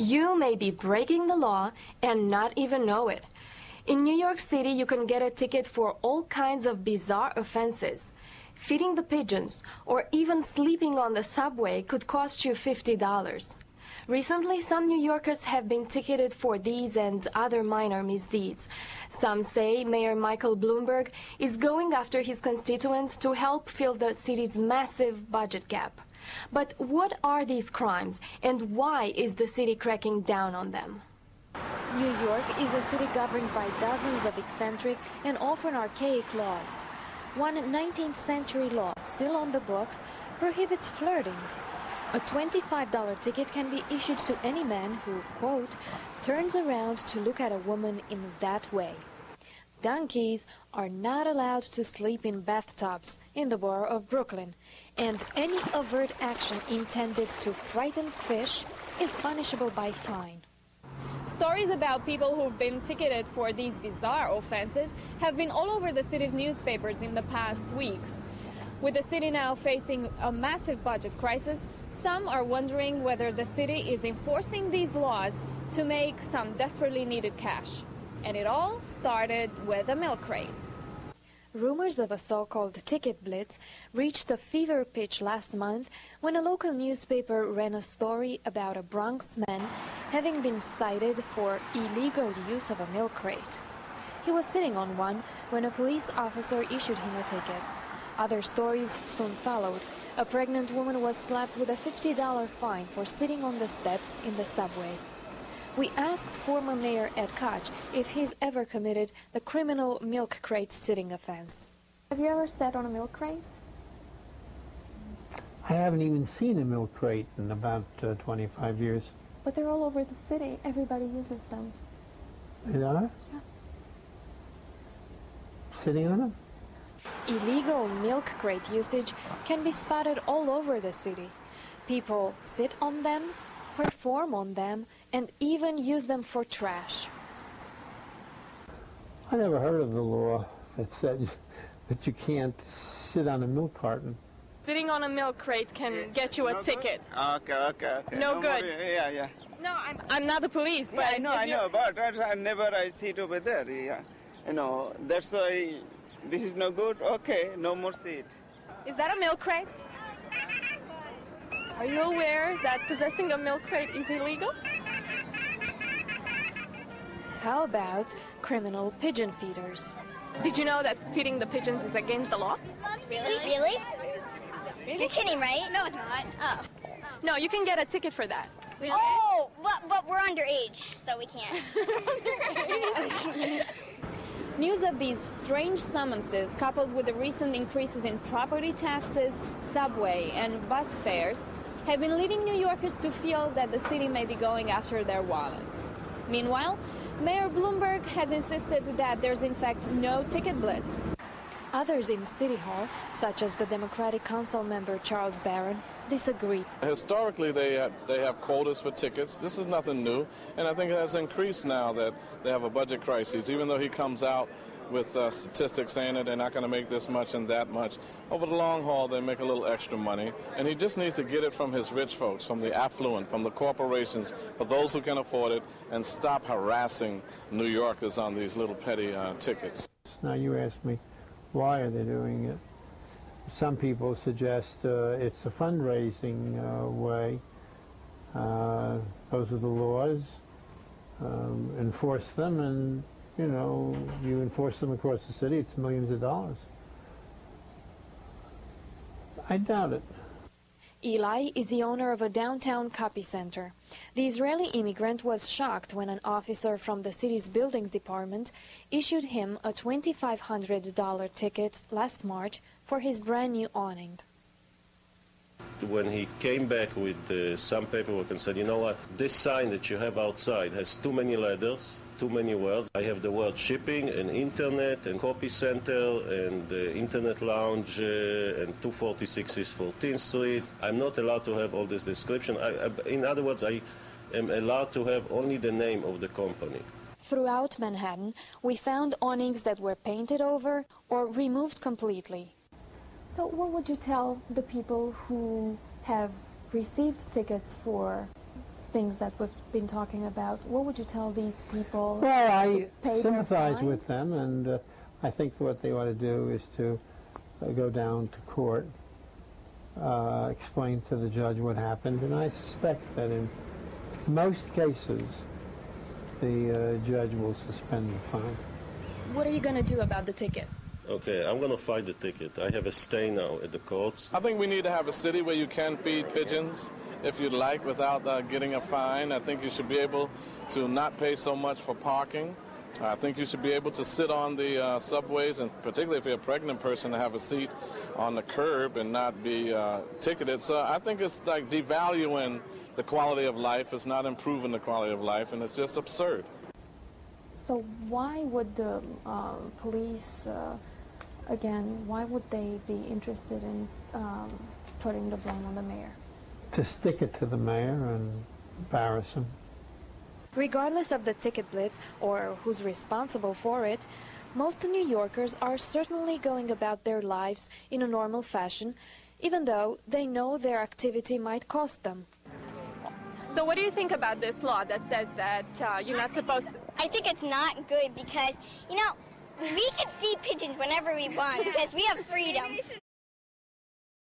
You may be breaking the law and not even know it. In New York City, you can get a ticket for all kinds of bizarre offenses. Feeding the pigeons or even sleeping on the subway could cost you $50. Recently, some New Yorkers have been ticketed for these and other minor misdeeds. Some say Mayor Michael Bloomberg is going after his constituents to help fill the city's massive budget gap. But what are these crimes, and why is the city cracking down on them? New York is a city governed by dozens of eccentric and often archaic laws. One 19th century law still on the books prohibits flirting. A $25 ticket can be issued to any man who, quote, turns around to look at a woman in that way. Donkeys are not allowed to sleep in bathtubs in the borough of Brooklyn, and any overt action intended to frighten fish is punishable by fine. Stories about people who've been ticketed for these bizarre offenses have been all over the city's newspapers in the past weeks. With the city now facing a massive budget crisis, some are wondering whether the city is enforcing these laws to make some desperately needed cash. And it all started with a milk crate. Rumors of a so-called ticket blitz reached a fever pitch last month when a local newspaper ran a story about a Bronx man having been cited for illegal use of a milk crate. He was sitting on one when a police officer issued him a ticket. Other stories soon followed. A pregnant woman was slapped with a $50 fine for sitting on the steps in the subway. We asked former Mayor Ed Koch if he's ever committed the criminal milk crate sitting offense. Have you ever sat on a milk crate? I haven't even seen a milk crate in about 25 years. But they're all over the city. Everybody uses them. They are? Yeah. Sitting on them? Illegal milk crate usage can be spotted all over the city. People sit on them, perform on them, and even use them for trash. I never heard of the law that said that you can't sit on a milk carton. Sitting on a milk crate can get you a ticket. Okay. No good. Yeah. No, I'm not the police, but... Yeah, I know, but I sit over there, yeah. You know, that's why this is no good. Okay, no more seat. Is that a milk crate? Are you aware that possessing a milk crate is illegal? How about criminal pigeon feeders? Did you know that feeding the pigeons is against the law? Really? You're kidding, right? No, it's not. Oh. No, you can get a ticket for that. Really? Oh, but we're underage, so we can't. News of these strange summonses, coupled with the recent increases in property taxes, subway, and bus fares, have been leading New Yorkers to feel that the city may be going after their wallets. Meanwhile, Mayor Bloomberg has insisted that there's in fact no ticket blitz. Others in City Hall, such as the Democratic Council member Charles Barron, disagree. Historically, they have quotas for tickets. This is nothing new, and I think it has increased now that they have a budget crisis. Even though he comes out with statistics saying that they're not going to make this much and that much, over the long haul, they make a little extra money, and he just needs to get it from his rich folks, from the affluent, from the corporations, for those who can afford it, and stop harassing New Yorkers on these little petty tickets. Now you ask me, why are they doing it? Some people suggest it's a fundraising way. Those are the laws. Enforce them, and you enforce them across the city. It's millions of dollars. I doubt it. Eli is the owner of a downtown copy center. The Israeli immigrant was shocked when an officer from the city's buildings department issued him a $2,500 ticket last March for his brand new awning. When he came back with some paperwork and said, you know what, this sign that you have outside has too many letters, too many words. I have the word shipping and internet and copy center and internet lounge and 246 East 14th Street. I'm not allowed to have all this description. In other words, I am allowed to have only the name of the company. Throughout Manhattan, we found awnings that were painted over or removed completely. So what would you tell the people who have received tickets for things that we've been talking about, what would you tell these people? Well, I to pay sympathize their with fines? them, and I think what they ought to do is to go down to court, explain to the judge what happened, and I suspect that in most cases the judge will suspend the fine. What are you going to do about the ticket? Okay, I'm going to fight the ticket. I have a stay now at the courts. I think we need to have a city where you can feed pigeons if you'd like without getting a fine. I think you should be able to not pay so much for parking. I think you should be able to sit on the subways, and particularly if you're a pregnant person, to have a seat on the curb and not be ticketed. So I think it's like devaluing the quality of life. It's not improving the quality of life, and it's just absurd. So why would the police, again, why would they be interested in putting the blame on the mayor? To stick it to the mayor and embarrass him. Regardless of the ticket blitz or who's responsible for it, most New Yorkers are certainly going about their lives in a normal fashion, even though they know their activity might cost them. So what do you think about this law that says that you're not supposed to? I think it's not good because, you know, we can feed pigeons whenever we want because we have freedom.